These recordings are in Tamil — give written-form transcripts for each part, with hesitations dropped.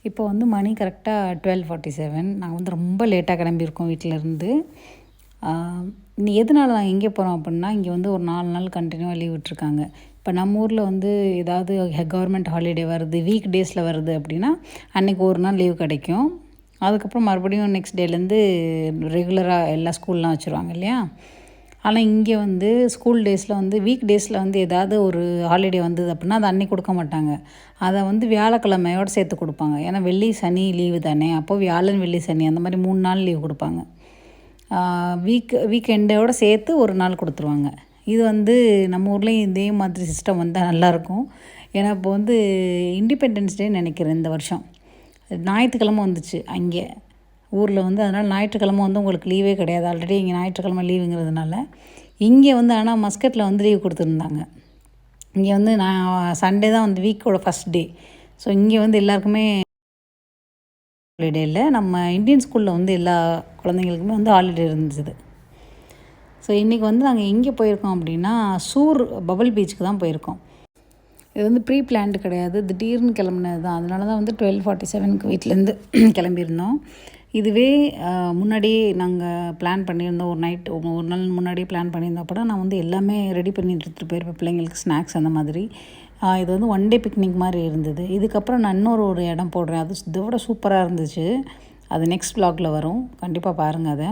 இப்போ வந்து மணி கரெக்டாக 12:47. நாங்கள் வந்து ரொம்ப லேட்டாக கிளம்பியிருக்கோம் வீட்டிலேருந்து. நீ எதனால நாங்கள் எங்கே போகிறோம் அப்படின்னா, இங்கே வந்து ஒரு 4 நாள் கண்டினியூவாக லீவ் விட்டுருக்காங்க. இப்போ நம்ம ஊரில் வந்து ஏதாவது கவர்மெண்ட் ஹாலிடே வருது, வீக் டேஸில் வருது அப்படின்னா, அன்றைக்கி ஒரு நாள் லீவ் கிடைக்கும். அதுக்கப்புறம் மறுபடியும் நெக்ஸ்ட் டேலேருந்து ரெகுலராக எல்லா ஸ்கூல்லாம் வச்சுருவாங்க இல்லையா? ஆனால் இங்கே வந்து ஸ்கூல் டேஸில் வந்து வீக் டேஸில் வந்து ஏதாவது ஒரு ஹாலிடே வந்தது அப்படின்னா அதை அன்றைக்கி கொடுக்க மாட்டாங்க. அதை வந்து வியாழக்கிழமையோடு சேர்த்து கொடுப்பாங்க. ஏன்னா வெள்ளி சனி லீவு தானே, அப்போது வியாழன் வெள்ளி சனி அந்த மாதிரி 3 நாள் லீவ் கொடுப்பாங்க. வீக்கெண்டோடு சேர்த்து ஒரு நாள் கொடுத்துருவாங்க. இது வந்து நம்ம ஊர்லேயும் இதே மாதிரி சிஸ்டம் வந்தால் நல்லாயிருக்கும். ஏன்னா இப்போ வந்து இண்டிபெண்டன்ஸ் டே நினைக்கிறேன் இந்த வருஷம் ஞாயிற்றுக்கிழமை வந்துச்சு அங்கே ஊரில் வந்து. அதனால் ஞாயிற்றுக்கிழமை வந்து உங்களுக்கு லீவே கிடையாது. ஆல்ரெடி இங்கே ஞாயிற்றுக்கிழமை லீவுங்கிறதுனால இங்கே வந்து ஆனால் மஸ்கட்டில் வந்து லீவ் கொடுத்துருந்தாங்க. இங்கே வந்து சண்டே தான் வந்து வீக்கோட ஃபஸ்ட் டே. ஸோ இங்கே வந்து எல்லாருக்குமே ஹாலிடே இல்லை. நம்ம இந்தியன் ஸ்கூலில் வந்து எல்லா குழந்தைங்களுக்குமே வந்து ஹாலிடே இருந்துச்சு. ஸோ இன்றைக்கி வந்து நாங்கள் எங்கே போயிருக்கோம் அப்படின்னா சூர் பபுள் பீச்சுக்கு தான் போயிருக்கோம். இது வந்து ப்ரீ பிளான்டு கிடையாது, திடீர்னு கிளம்புனது தான். அதனால தான் வந்து 12:47க்கு வீட்டிலேருந்து கிளம்பியிருந்தோம். இதுவே முன்னாடியே நாங்கள் பிளான் பண்ணியிருந்தோம். ஒரு நாள் முன்னாடியே பிளான் பண்ணியிருந்தோம் அப்படின்னா நான் வந்து எல்லாமே ரெடி பண்ணி எடுத்துகிட்டு போயிருப்பேன், பிள்ளைங்களுக்கு ஸ்நாக்ஸ் அந்த மாதிரி. இது வந்து ஒன் டே பிக்னிக் மாதிரி இருந்தது. இதுக்கப்புறம் நான் ஒரு இடம் போடுறேன், அது இதை விட சூப்பராக இருந்துச்சு. அது நெக்ஸ்ட் வ்ளாகில் வரும், கண்டிப்பாக பாருங்கள் அதை.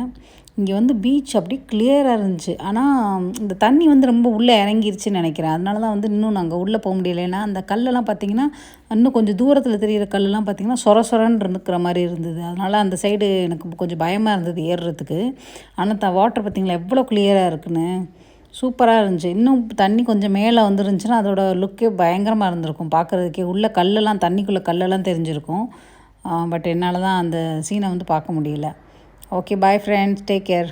இங்கே வந்து பீச் அப்படி கிளியராக இருந்துச்சு. ஆனால் இந்த தண்ணி வந்து ரொம்ப உள்ளே இறங்கிருச்சுன்னு நினைக்கிறேன். அதனால தான் வந்து இன்னும் நாங்கள் உள்ளே போக முடியல. ஏன்னா அந்த கல்லெல்லாம் பார்த்திங்கன்னா இன்னும் கொஞ்சம் தூரத்தில் தெரிகிற கல்லெல்லாம் பார்த்திங்கன்னா சொரன்னு இருக்கிற மாதிரி இருந்தது. அதனால் அந்த சைடு எனக்கு கொஞ்சம் பயமாக இருந்தது ஏறுறதுக்கு. ஆனால் வாட்டர் பார்த்திங்களா எவ்வளோ கிளியராக இருக்குன்னு, சூப்பராக இருந்துச்சு. இன்னும் தண்ணி கொஞ்சம் மேலே வந்துருந்துச்சுன்னா அதோட லுக்கே பயங்கரமாக இருந்திருக்கும் பார்க்குறதுக்கே. உள்ளே கல்லெல்லாம் தண்ணிக்குள்ளே கல்லெல்லாம் தெரிஞ்சிருக்கும். பட் என்னால் தான் அந்த சீனை வந்து பார்க்க முடியல. Okay, bye friends, take care.